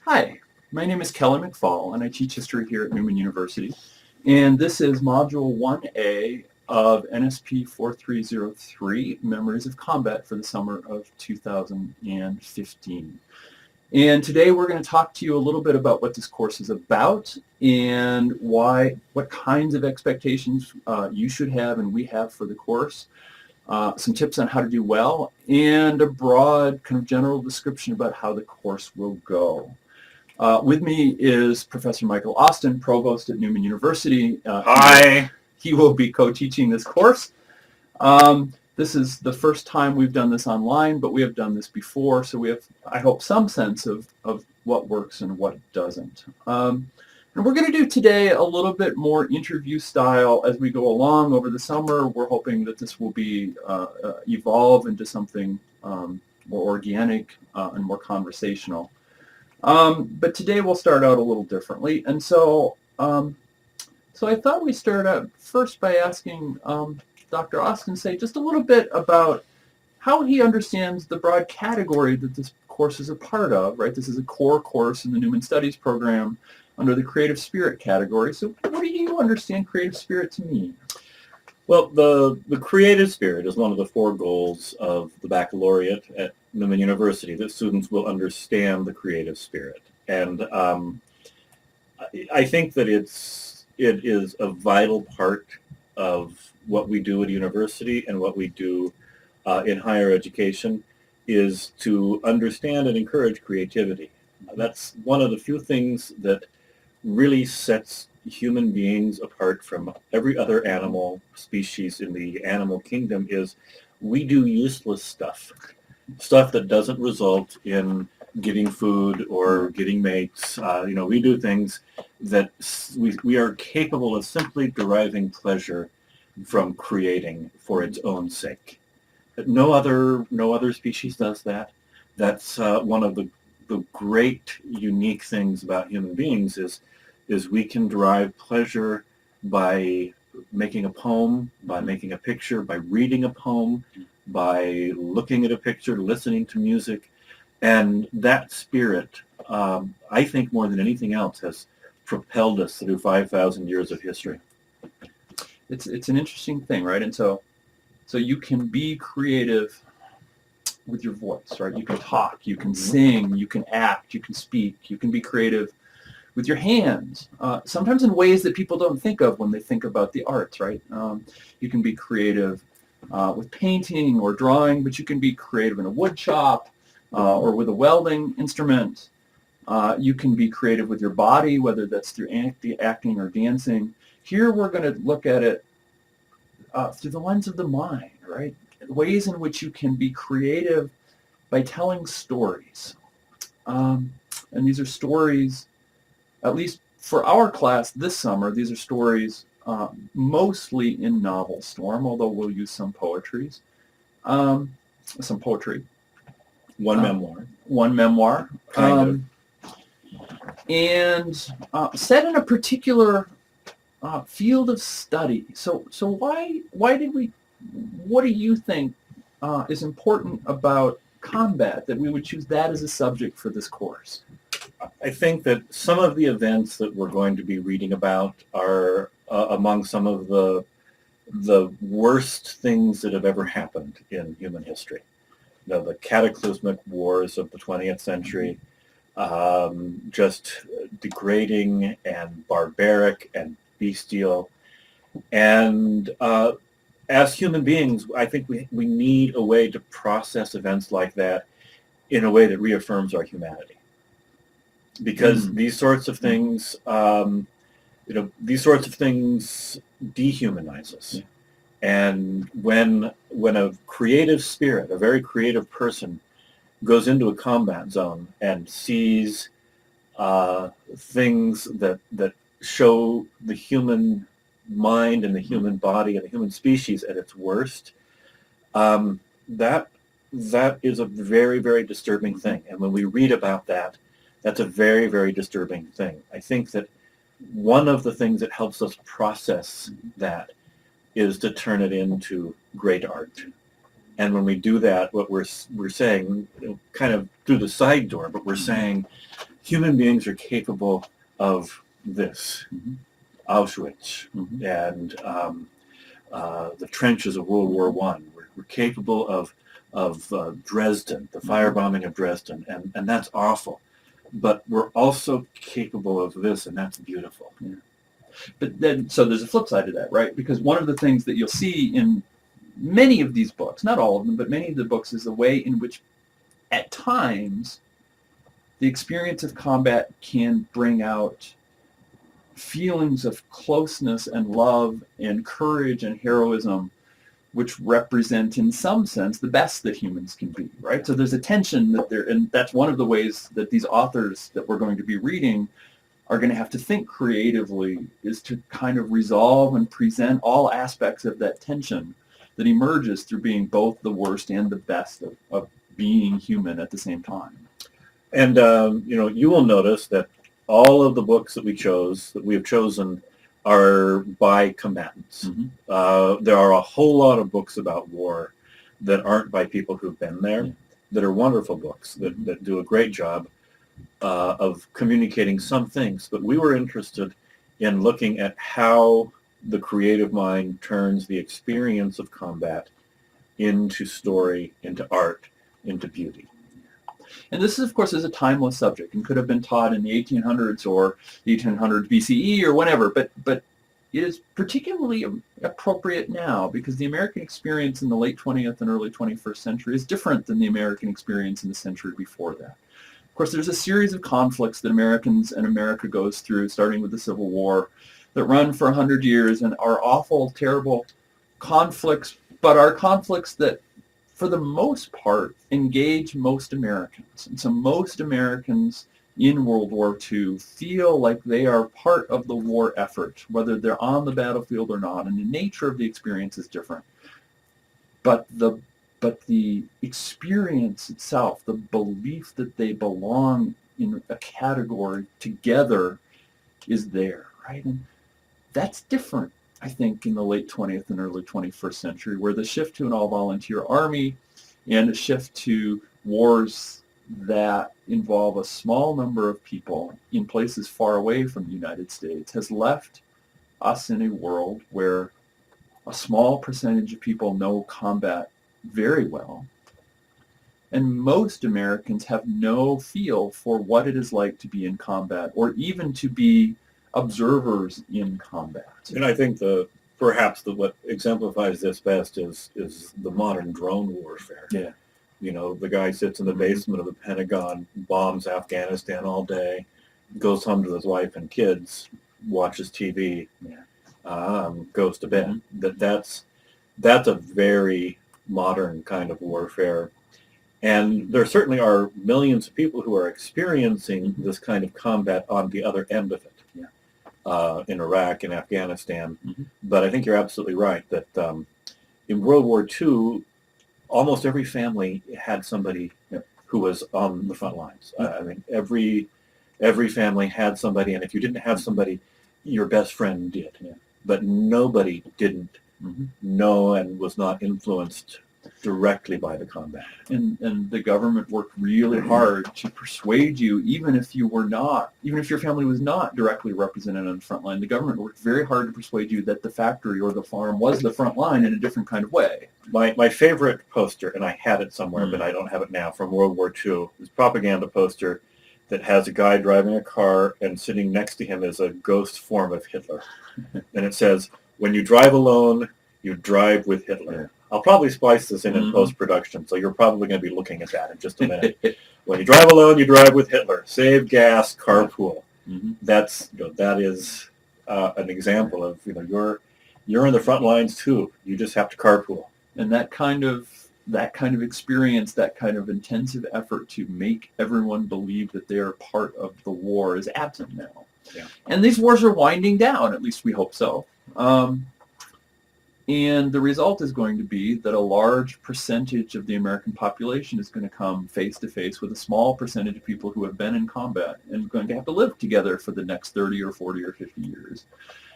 Hi, my name is Kelly McFall, and I teach history here at Newman University. And this is Module 1A of NSP 4303, Memories of Combat for the summer of 2015. And today we're going to talk to you a little bit about what this course is about and what kinds of expectations you should have and we have for the course. Some tips on how to do well, and a broad kind of general description about how the course will go. With me is Professor Michael Austin, Provost at Newman University. Hi. He will be co-teaching this course. This is the first time we've done this online, but we have done this before, so we have, I hope, some sense of what works and what doesn't. And we're going to do today a little bit more interview style as we go along over the summer. We're hoping that this will be evolve into something more organic and more conversational. But today we'll start out a little differently. And so I thought we'd start out first by asking Dr. Austin say just a little bit about how he understands the broad category that this course is a part of, right? This is a core course in the Newman Studies program under the Creative Spirit category. So what do you understand creative spirit to mean? Well, the creative spirit is one of the four goals of the baccalaureate at Newman University, that students will understand the creative spirit. And I think that it is a vital part of what we do at university and what we do in higher education is to understand and encourage creativity. That's one of the few things that really sets human beings apart from every other animal species in the animal kingdom. Is we do useless stuff that doesn't result in getting food or getting mates. We do things that we are capable of simply deriving pleasure from creating for its own sake. No other species does that. That's one of the great unique things about human beings is we can derive pleasure by making a poem, by making a picture, by reading a poem, by looking at a picture, listening to music. And that spirit, I think more than anything else, has propelled us through 5,000 years of history. It's an interesting thing, right? And so you can be creative with your voice, right? You can talk, you can sing, you can act, you can speak, you can be creative with your hands, sometimes in ways that people don't think of when they think about the arts, right? You can be creative with painting or drawing, but you can be creative in a wood shop or with a welding instrument. You can be creative with your body, whether that's through acting or dancing. Here we're going to look at it through the lens of the mind, right? Ways in which you can be creative by telling stories. And these are stories, at least for our class this summer, these are stories mostly in novel form, although we'll use some poetry. One memoir. One memoir. Kind of. And set in a particular field of study. So why did we, what do you think is important about combat that we would choose that as a subject for this course? I think that some of the events that we're going to be reading about are among some of the worst things that have ever happened in human history. The cataclysmic wars of the 20th century, just degrading and barbaric and bestial. And as human beings, I think we need a way to process events like that in a way that reaffirms our humanity. Because these sorts of things, dehumanize us. Yeah. And when a creative spirit, a very creative person, goes into a combat zone and sees things that show the human mind and the human body and the human species at its worst, that is a very, very disturbing thing. And when we read about that, that's a very, very disturbing thing. I think that one of the things that helps us process that is to turn it into great art. And when we do that, what we're saying, kind of through the side door, but we're saying human beings are capable of this. Mhm. Auschwitz Mhm. and the trenches of World War One. We're capable of Dresden, the firebombing of Dresden, and that's awful. But we're also capable of this, and that's beautiful. Yeah. But then, so there's a flip side to that, right? Because one of the things that you'll see in many of these books, not all of them, but many of the books, is the way in which, at times, the experience of combat can bring out feelings of closeness and love and courage and heroism, which represent, in some sense, the best that humans can be, right? So there's a tension that there, and that's one of the ways that these authors that we're going to be reading are going to have to think creatively, is to kind of resolve and present all aspects of that tension that emerges through being both the worst and the best of being human at the same time. And you will notice that all of the books that we have chosen, are by combatants. Mm-hmm. There are a whole lot of books about war that aren't by people who've been there, that are wonderful books that do a great job of communicating some things. But we were interested in looking at how the creative mind turns the experience of combat into story, into art, into beauty. And this, of course, is a timeless subject and could have been taught in the 1800s or the 1800s BCE or whenever, but it is particularly appropriate now because the American experience in the late 20th and early 21st century is different than the American experience in the century before that. Of course, there's a series of conflicts that Americans and America goes through, starting with the Civil War, that run for 100 years and are awful, terrible conflicts, but are conflicts that, for the most part, engage most Americans. And so most Americans in World War II feel like they are part of the war effort, whether they're on the battlefield or not, and the nature of the experience is different. But the experience itself, the belief that they belong in a category together, is there, right? And that's different, I think, in the late 20th and early 21st century, where the shift to an all-volunteer army and a shift to wars that involve a small number of people in places far away from the United States has left us in a world where a small percentage of people know combat very well, and most Americans have no feel for what it is like to be in combat or even to be observers in combat. And I think perhaps what exemplifies this best is the modern drone warfare. Yeah. The guy sits in the basement of the Pentagon, bombs Afghanistan all day, goes home to his wife and kids, watches TV, goes to bed. That's a very modern kind of warfare. And there certainly are millions of people who are experiencing this kind of combat on the other end of it. In Iraq and Afghanistan. But I think you're absolutely right that in World War II, almost every family had somebody who was on the front lines. I mean, every family had somebody, and if you didn't have somebody, your best friend did. But nobody didn't know and was not influenced directly by the combat. And the government worked really hard to persuade you, even if your family was not directly represented on the front line, the government worked very hard to persuade you that the factory or the farm was the front line in a different kind of way. My favorite poster, and I had it somewhere, but I don't have it now, from World War II, is a propaganda poster that has a guy driving a car, and sitting next to him is a ghost form of Hitler. And it says, "When you drive alone, you drive with Hitler." I'll probably splice this in post-production, so you're probably going to be looking at that in just a minute. When you drive alone, you drive with Hitler. Save gas, carpool. That is an example of you're in the front lines too. You just have to carpool. And that kind of experience, that kind of intensive effort to make everyone believe that they are part of the war is absent now. Yeah. And these wars are winding down, at least we hope so. And the result is going to be that a large percentage of the American population is going to come face to face with a small percentage of people who have been in combat and going to have to live together for the next 30 or 40 or 50 years.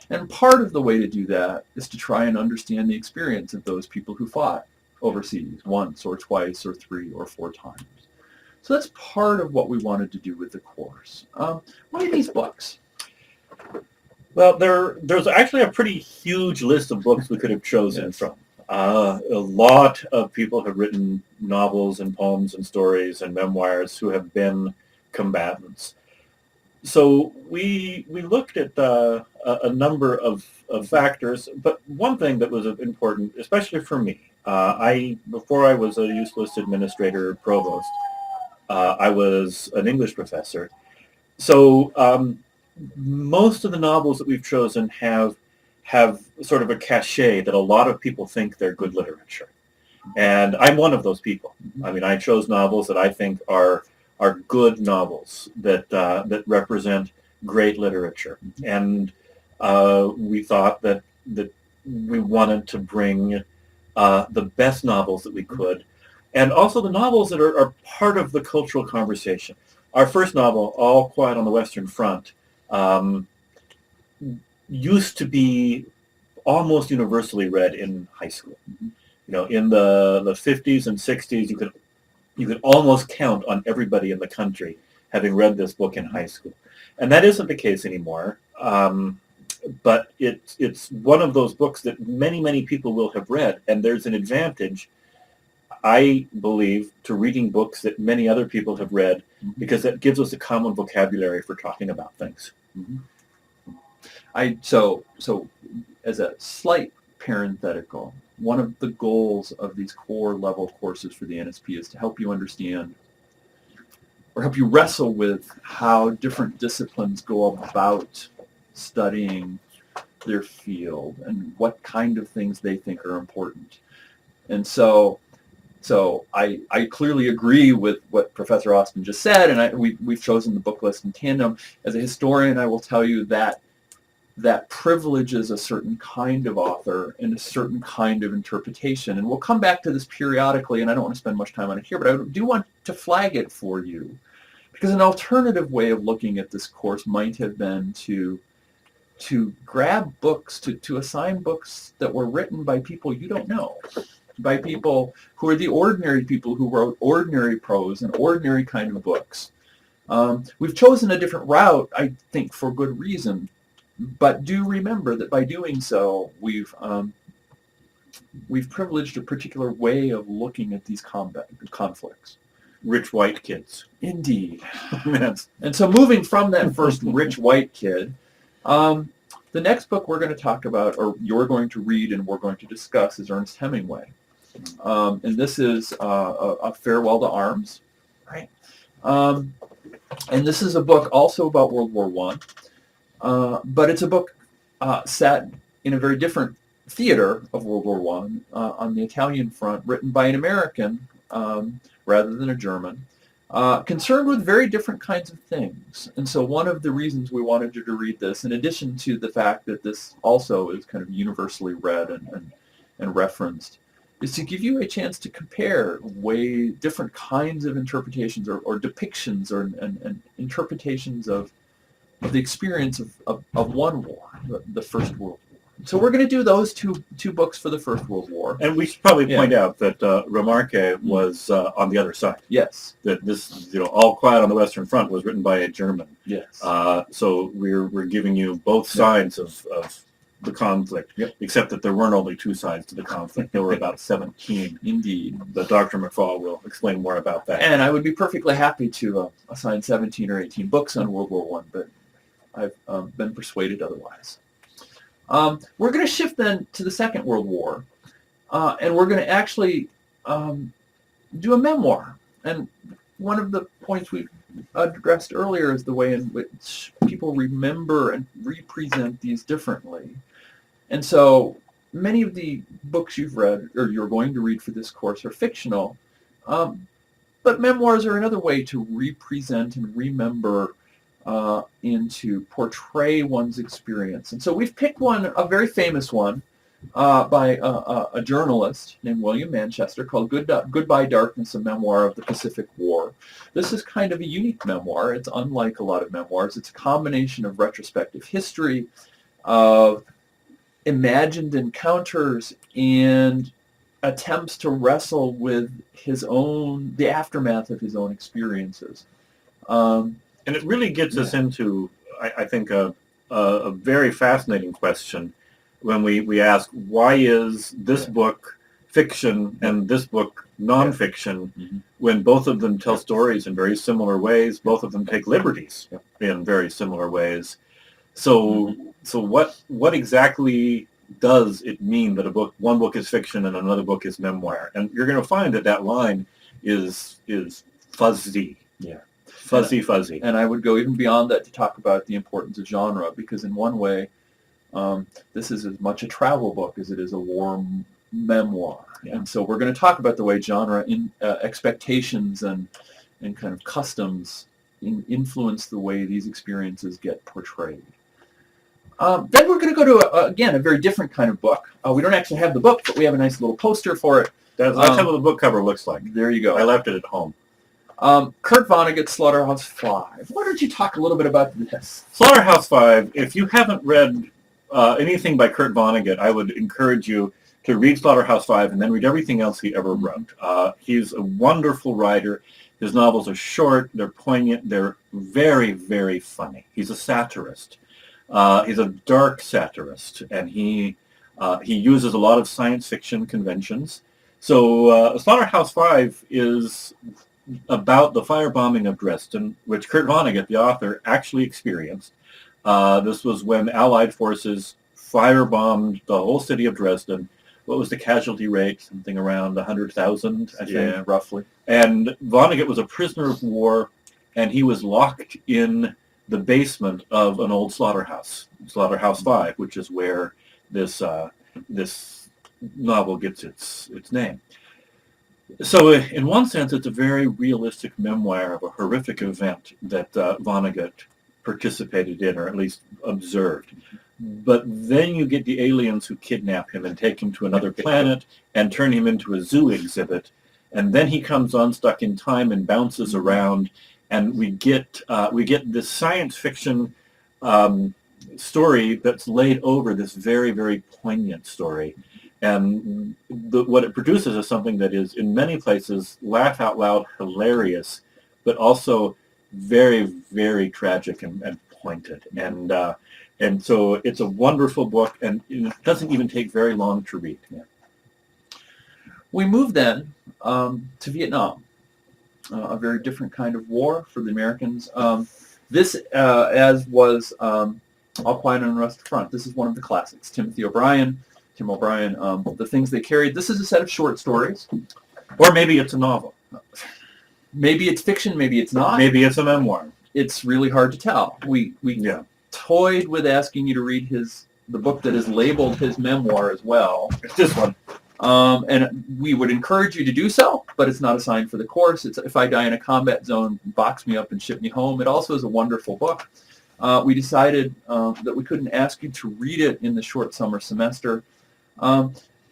And part of the way to do that is to try and understand the experience of those people who fought overseas once or twice or 3 or 4 times. So that's part of what we wanted to do with the course. Why these books? Well, there's actually a pretty huge list of books we could have chosen Yes. from. A lot of people have written novels and poems and stories and memoirs who have been combatants. So we looked at a number of factors, but one thing that was important, especially for me, before I was a useless administrator provost, I was an English professor. So most of the novels that we've chosen have sort of a cachet that a lot of people think they're good literature, and I'm one of those people. I mean, I chose novels that I think are good novels that represent great literature, and we thought that we wanted to bring the best novels that we could, and also the novels that are part of the cultural conversation. Our first novel, All Quiet on the Western Front, used to be almost universally read in high school. You know, in the 50s and 60s, you could almost count on everybody in the country having read this book in high school, and that isn't the case anymore. But it's one of those books that many people will have read, and there's an advantage, I believe, to reading books that many other people have read, because that gives us a common vocabulary for talking about things. So as a slight parenthetical, one of the goals of these core level courses for the NSP is to help you understand or help you wrestle with how different disciplines go about studying their field and what kind of things they think are important. And so I clearly agree with what Professor Austin just said, and we've chosen the book list in tandem. As a historian, I will tell you that privileges a certain kind of author and a certain kind of interpretation. And we'll come back to this periodically, and I don't want to spend much time on it here, but I do want to flag it for you, because an alternative way of looking at this course might have been to grab books, to assign books that were written by people you don't know, by people who are the ordinary people who wrote ordinary prose and ordinary kind of books. We've chosen a different route, I think, for good reason. But do remember that by doing so, we've privileged a particular way of looking at these conflicts. Rich white kids. Indeed. Yes. And so moving from that first rich white kid, the next book we're going to talk about, or you're going to read and we're going to discuss, is Ernest Hemingway. And this is a Farewell to Arms, right? And this is a book also about World War I. But it's a book set in a very different theater of World War I, on the Italian front, written by an American rather than a German, concerned with very different kinds of things. And so one of the reasons we wanted you to read this, in addition to the fact that this also is kind of universally read and referenced, is to give you a chance to compare different kinds of interpretations or depictions and interpretations of the experience of one war, the First World War. So we're going to do those two books for the First World War. And we should probably point out that Remarque was on the other side. Yes. That this, All Quiet on the Western Front was written by a German. Yes. So we're giving you both sides of the conflict, except that there weren't only two sides to the conflict. There were about 17. Indeed. But Dr. McFall will explain more about that. And I would be perfectly happy to assign 17 or 18 books on World War I, but I've been persuaded otherwise. We're going to shift then to the Second World War, and we're going to actually do a memoir. And one of the points we addressed earlier is the way in which people remember and represent these differently. And so many of the books you've read or you're going to read for this course are fictional, but memoirs are another way to represent and remember and to portray one's experience. And so we've picked a very famous one by a journalist named William Manchester called Goodbye Darkness, a Memoir of the Pacific War. This is kind of a unique memoir. It's unlike a lot of memoirs. It's a combination of retrospective history, of imagined encounters, and attempts to wrestle with the aftermath of his own experiences. And it really gets us into, I think, a very fascinating question when we ask, why is this book fiction and this book nonfiction when both of them tell stories in very similar ways, both of them take liberties in very similar ways. So what exactly does it mean that one book is fiction and another book is memoir? And you're going to find that line is fuzzy. Yeah. Fuzzy. And I would go even beyond that to talk about the importance of genre, because in one way, this is as much a travel book as it is a war memoir. Yeah. And so we're going to talk about the way genre expectations and kind of customs influence the way these experiences get portrayed. Then we're going to go to, again, a very different kind of book. We don't actually have the book, but we have a nice little poster for it. That's how the book cover looks like. There you go. I left it at home. Kurt Vonnegut's Slaughterhouse-Five. Why don't you talk a little bit about this? Slaughterhouse-Five, if you haven't read anything by Kurt Vonnegut, I would encourage you to read Slaughterhouse-Five and then read everything else he ever wrote. He's a wonderful writer. His novels are short, they're poignant, they're very, very funny. He's a satirist. He's a dark satirist, and he uses a lot of science fiction conventions. So Slaughterhouse-Five is about the firebombing of Dresden, which Kurt Vonnegut, the author, actually experienced. This was when Allied forces firebombed the whole city of Dresden. What was the casualty rate? Something around 100,000, I think. Yeah, roughly. And Vonnegut was a prisoner of war, and he was locked in the basement of an old slaughterhouse, Slaughterhouse-Five, which is where this novel gets its name. So in one sense, it's a very realistic memoir of a horrific event that Vonnegut participated in, or at least observed. But then you get the aliens who kidnap him and take him to another planet and turn him into a zoo exhibit. And then he comes unstuck in time and bounces around, and we get this science fiction story that's laid over this very, very poignant story. And what it produces is something that is, in many places, laugh out loud hilarious, but also very, very tragic and pointed. And so it's a wonderful book, and it doesn't even take very long to read. Yeah. We move then to Vietnam, a very different kind of war for the Americans. This, as was All Quiet on the Western Front, this is one of the classics. Tim O'Brien, The Things They Carried. This is a set of short stories. Or maybe it's a novel. Maybe it's fiction, maybe it's not. Maybe it's a memoir. It's really hard to tell. We toyed with asking you to read the book that is labeled his memoir as well. It's this one. And we would encourage you to do so, but it's not assigned for the course. It's If I Die in a Combat Zone, Box Me Up and Ship Me Home. It also is a wonderful book. We decided that we couldn't ask you to read it in the short summer semester.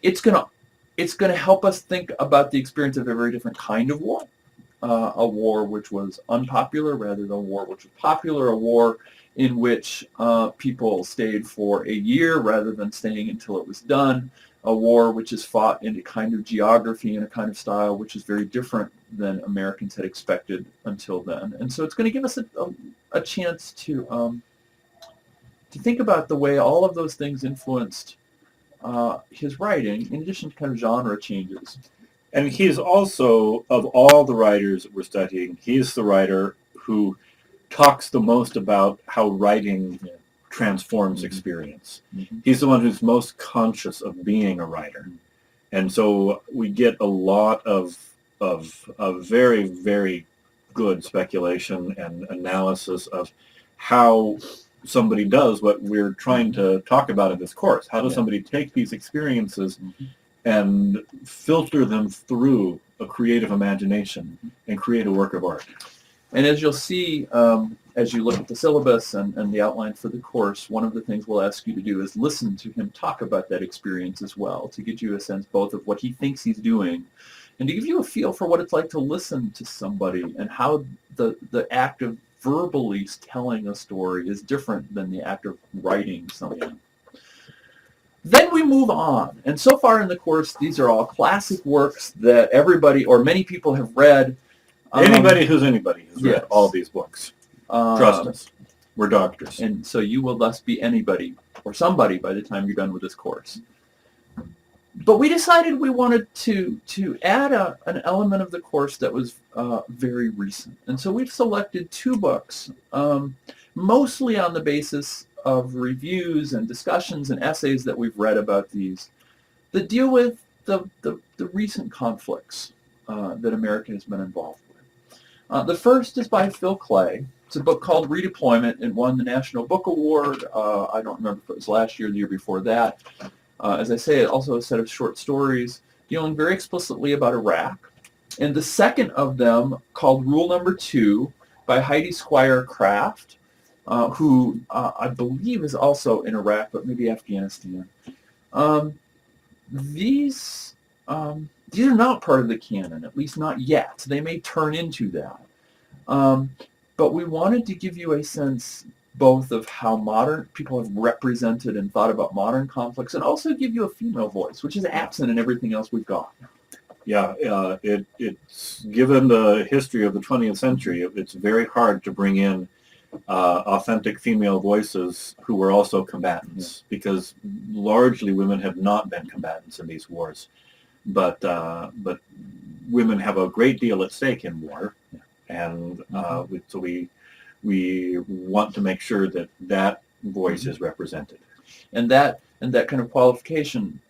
It's gonna help us think about the experience of a very different kind of war, a war which was unpopular rather than a war which was popular, a war in which people stayed for a year rather than staying until it was done, a war which is fought in a kind of geography and a kind of style which is very different than Americans had expected until then. And so it's going to give us a chance to think about the way all of those things influenced his writing, in addition to kind of genre changes. And he's also, of all the writers that we're studying, he's the writer who talks the most about how writing transforms experience. Mm-hmm. He's the one who's most conscious of being a writer. And so we get a lot of very, very good speculation and analysis of how somebody does what we're trying to talk about in this course. How does somebody take these experiences and filter them through a creative imagination and create a work of art? And as you'll see, as you look at the syllabus and the outline for the course, one of the things we'll ask you to do is listen to him talk about that experience as well, to give you a sense both of what he thinks he's doing and to give you a feel for what it's like to listen to somebody and how the act of verbally telling a story is different than the act of writing something. Then we move on. And so far in the course, these are all classic works that everybody or many people have read. Anybody who's anybody has read yes. all these books. Trust us. We're doctors. And so you will thus be anybody or somebody by the time you're done with this course. But we decided we wanted to add an element of the course that was very recent. And so we've selected 2 books, mostly on the basis of reviews and discussions and essays that we've read about these, that deal with the recent conflicts that America has been involved with. The first is by Phil Clay. It's a book called Redeployment. It won the National Book Award. I don't remember if it was last year or the year before that. As I say, also a set of short stories dealing very explicitly about Iraq. And the second of them, called Rule Number 2, by Heidi Squire Craft, who I believe is also in Iraq, but maybe Afghanistan. These are not part of the canon, at least not yet. They may turn into that. But we wanted to give you a sense both of how modern people have represented and thought about modern conflicts, and also give you a female voice, which is absent in everything else we've got. Yeah, it's given the history of the 20th century, it's very hard to bring in authentic female voices who were also combatants, because largely women have not been combatants in these wars. But women have a great deal at stake in war, and so we want to make sure that that voice is represented. And that kind of qualification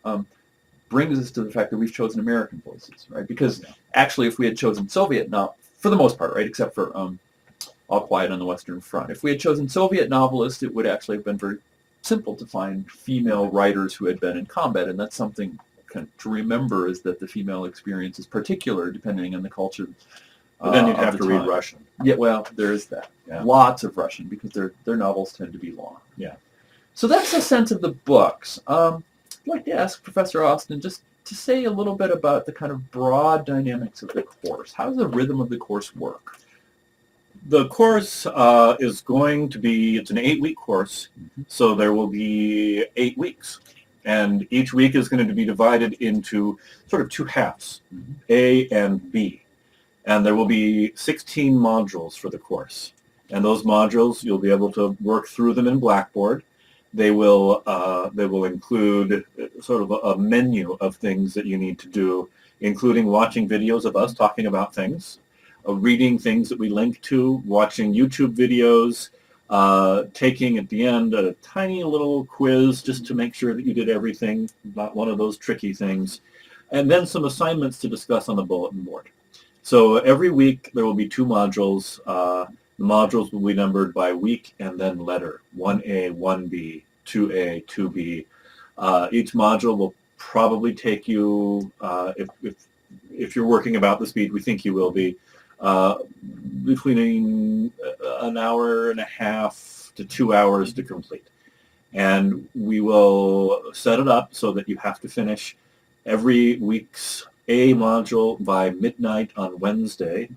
brings us to the fact that we've chosen American voices, right? Because actually, if we had chosen Soviet, now for the most part, right, except for All Quiet on the Western Front, if we had chosen Soviet novelists, it would actually have been very simple to find female writers who had been in combat, and that's something kind of to remember, is that the female experience is particular depending on the culture. But then you'd have to read Russian. Yeah, well, there is that. Yeah. Lots of Russian, because their novels tend to be long. Yeah. So that's a sense of the books. I'd like to ask Professor Austin just to say a little bit about the kind of broad dynamics of the course. How does the rhythm of the course work? The course is going to be, it's an 8-week course, so there will be 8 weeks. And each week is going to be divided into sort of 2 halves, A and B. And there will be 16 modules for the course. And those modules, you'll be able to work through them in Blackboard. They will include sort of a menu of things that you need to do, including watching videos of us talking about things, reading things that we link to, watching YouTube videos, taking at the end a tiny little quiz just to make sure that you did everything, not one of those tricky things, and then some assignments to discuss on the bulletin board. So every week there will be 2 modules. The modules will be numbered by week and then letter, 1A, 1B, 2A, 2B. Each module will probably take you, if you're working about the speed we think you will be, between an hour and a half to 2 hours to complete. And we will set it up so that you have to finish every week's A module by midnight on Wednesday,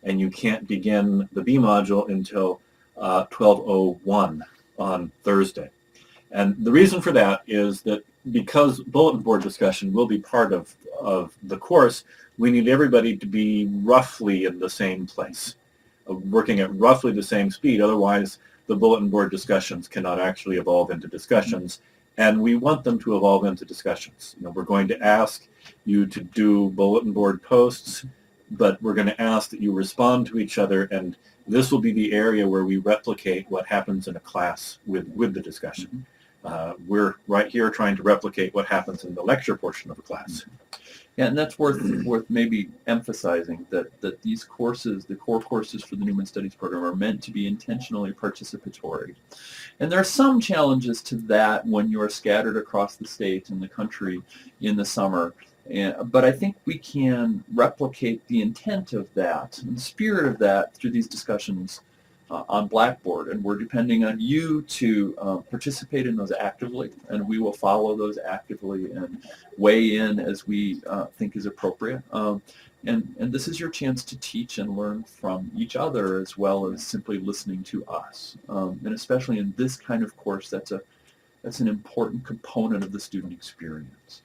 and you can't begin the B module until 12:01 on Thursday. And the reason for that is that because bulletin board discussion will be part of the course, we need everybody to be roughly in the same place, working at roughly the same speed. Otherwise, the bulletin board discussions cannot actually evolve into discussions, and we want them to evolve into discussions. We're going to ask you to do bulletin board posts, but we're going to ask that you respond to each other, and this will be the area where we replicate what happens in a class with the discussion. We're right here trying to replicate what happens in the lecture portion of a class. Yeah, and that's worth maybe emphasizing that these courses, the core courses for the Newman Studies program, are meant to be intentionally participatory. And there are some challenges to that when you are scattered across the state and the country in the summer. But I think we can replicate the intent of that and the spirit of that through these discussions on Blackboard. And we're depending on you to participate in those actively, and we will follow those actively and weigh in as we think is appropriate. And this is your chance to teach and learn from each other as well as simply listening to us. And especially in this kind of course, that's That's an important component of the student experience.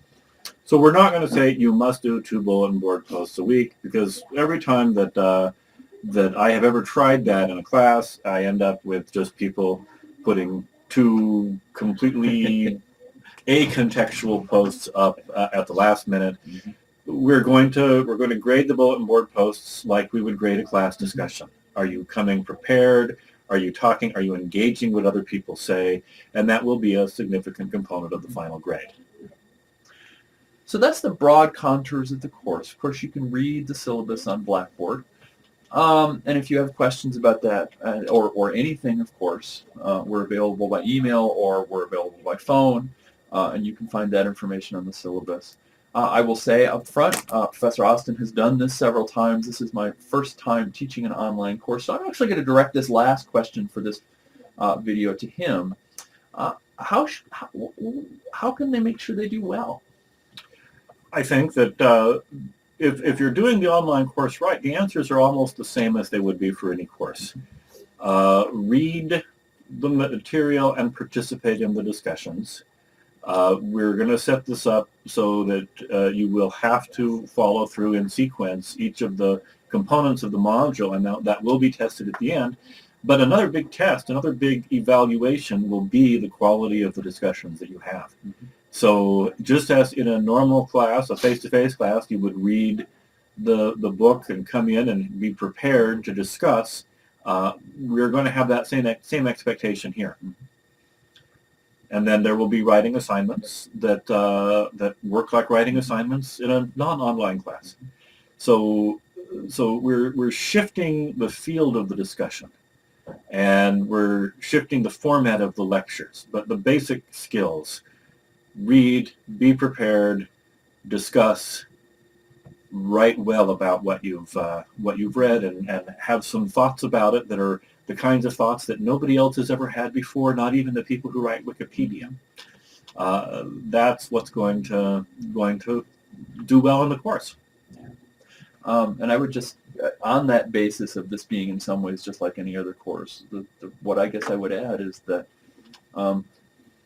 So we're not going to say you must do 2 bulletin board posts a week, because every time that that I have ever tried that in a class, I end up with just people putting 2 completely acontextual posts up at the last minute. Mm-hmm. We're going to grade the bulletin board posts like we would grade a class discussion. Are you coming prepared? Are you talking? Are you engaging what other people say? And that will be a significant component of the final grade. So that's the broad contours of the course. Of course, you can read the syllabus on Blackboard. And if you have questions about that or anything, of course, we're available by email or we're available by phone, and you can find that information on the syllabus. I will say up front, Professor Austin has done this several times. This is my first time teaching an online course, so I'm actually going to direct this last question for this video to him. How can they make sure they do well? I think that if you're doing the online course right, the answers are almost the same as they would be for any course. Read the material and participate in the discussions. We're going to set this up so that you will have to follow through in sequence each of the components of the module, and that will be tested at the end. But another big test, another big evaluation will be the quality of the discussions that you have. Mm-hmm. So just as in a normal class, a face-to-face class, you would read the book and come in and be prepared to discuss, we're going to have that same expectation here. And then there will be writing assignments that work like writing assignments in a non-online class. So we're shifting the field of the discussion, and we're shifting the format of the lectures. But the basic skills: read, be prepared, discuss, write well about what you've read, and have some thoughts about it that are the kinds of thoughts that nobody else has ever had before, not even the people who write Wikipedia. That's what's going to do well in the course. And I would just, on that basis of this being in some ways just like any other course, what I guess I would add is that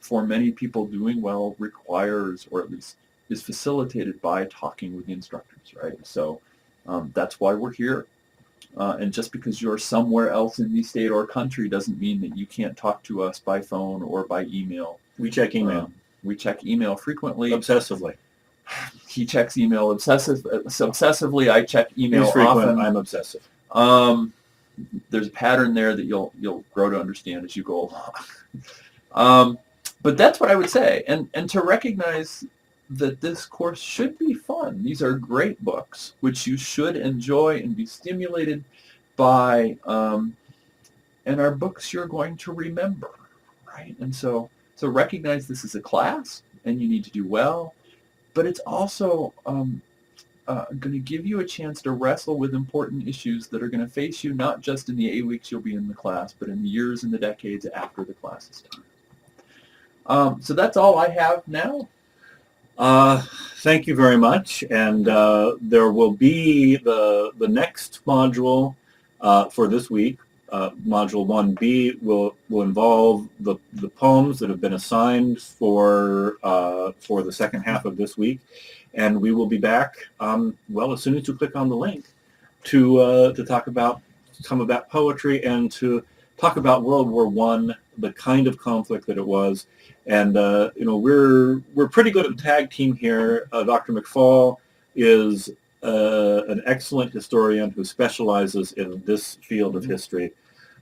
for many people, doing well requires, or at least is facilitated by talking with the instructors, right? So that's why we're here. And just because you're somewhere else in the state or country doesn't mean that you can't talk to us by phone or by email. We check email. We check email frequently. Obsessively. He checks email obsessively. I check email He's frequent. often. I'm obsessive. There's a pattern there that you'll grow to understand as you go along. But that's what I would say. And to recognize that this course should be fun. These are great books, which you should enjoy and be stimulated by, and are books you're going to remember, right? And so recognize this is a class, and you need to do well, but it's also going to give you a chance to wrestle with important issues that are going to face you not just in the 8 weeks you'll be in the class, but in the years and the decades after the class is done. So that's all I have now. Thank you very much, and there will be the next module for this week. Module 1B will involve the poems that have been assigned for the second half of this week, and we will be back as soon as you click on the link to talk about combat poetry and to talk about World War I, the kind of conflict that it was. And we're pretty good at the tag team here. Dr. McFall is an excellent historian who specializes in this field of history.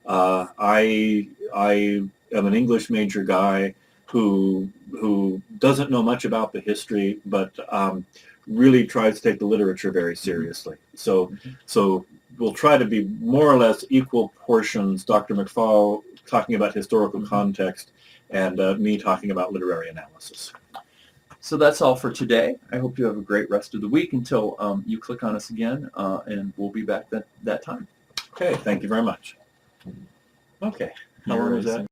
I am an English major guy who doesn't know much about the history, but really tries to take the literature very seriously. So we'll try to be more or less equal portions. Dr. McFall talking about historical context, and me talking about literary analysis. So that's all for today. I hope you have a great rest of the week until you click on us again, and we'll be back that time. Okay, thank you very much. Okay, how long was that?